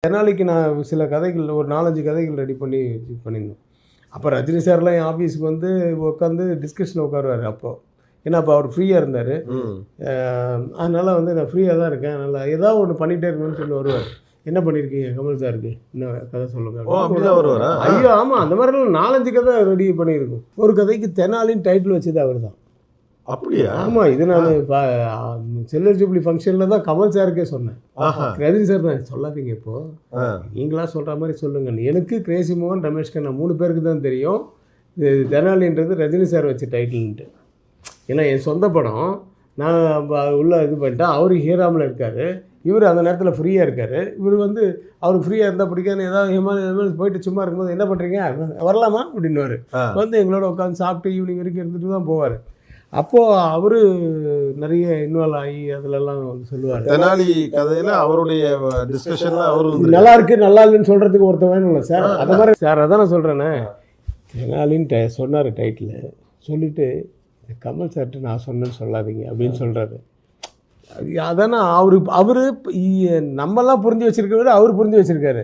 தெனாலிக்கு நான் சில கதைகள் ஒரு 4-5 கதைகள் ரெடி பண்ணி பண்ணியிருந்தோம். அப்போ ரஜினி சார்லாம் என் ஆஃபீஸுக்கு வந்து உட்காந்து டிஸ்கஷனில் உட்காருவார் அப்போ. ஏன்னா அப்போ அவர் ஃப்ரீயாக இருந்தார். அதனால் வந்து நான் ஃப்ரீயாக தான் இருக்கேன். அதனால் ஏதாவது ஒன்று பண்ணிகிட்டே இருக்கணும்னு சொல்லி வருவார். என்ன பண்ணியிருக்கீங்க கமல் சாருக்கு என்ன கதை சொல்லுங்கள். ஐயோ ஆமாம், அந்த மாதிரிலாம் 4-5 கதை ரெடி பண்ணியிருக்கோம். ஒரு கதைக்கு தெனாலின்னு டைட்டில் வச்சது அவர் தான். அப்படியா? ஆமாம், இது நான் சில்வர் ஜூப்ளி ஃபங்க்ஷனில் தான் கமல் சாருக்கே சொன்னேன். ரஜினி சார் தான் சொல்லாதீங்க இப்போது, நீங்களா சொல்கிற மாதிரி சொல்லுங்கள். எனக்கு கிரேசி மோகன், ரமேஷ் கண்ணா 3 பேருக்கு தான் தெரியும் இது தெனாலின்றது ரஜினி சார் வச்ச டைட்டில்ன்ட்டு. ஏன்னா என் சொந்த படம், நான் உள்ளே இது பண்ணிட்டேன். அவர் ஹீராமில் இருக்கார், இவர் அந்த நேரத்தில் ஃப்ரீயாக இருக்கார். இவர் வந்து அவருக்கு ஃப்ரீயாக இருந்தால் பிடிக்காது, ஏதாவது ஹிமாலயம் போயிட்டு சும்மா இருக்கும்போது என்ன பண்ணுறீங்க வரலாமா அப்படின்னுவார். வந்து எங்களோட உட்காந்து சாப்பிட்டு ஈவினிங் வரைக்கும் இருந்துட்டு தான் போவார். அப்போது அவர் நிறைய இன்வால்வ் ஆகி அதிலெல்லாம் வந்து சொல்லுவார். தெனாலி கதையில் அவருடைய டிஸ்கஷனில் அவர் நல்லா இருக்குது நல்லா இல்லைன்னு சொல்கிறதுக்கு ஒருத்தன் வேணும்ல சார். அது மாதிரி சார் அதான் நான் சொல்கிறேன்னே, தெனாலின்ட்டு சொன்னார் டைட்டில். சொல்லிவிட்டு கமல் சார்ட்டு நான் சொன்னேன்னு சொல்லாதீங்க அப்படின்னு சொல்கிறாரு. அதானே அவர் நம்மலாம் புரிஞ்சு வச்சுருக்க விட அவர் புரிஞ்சு வச்சுருக்காரு.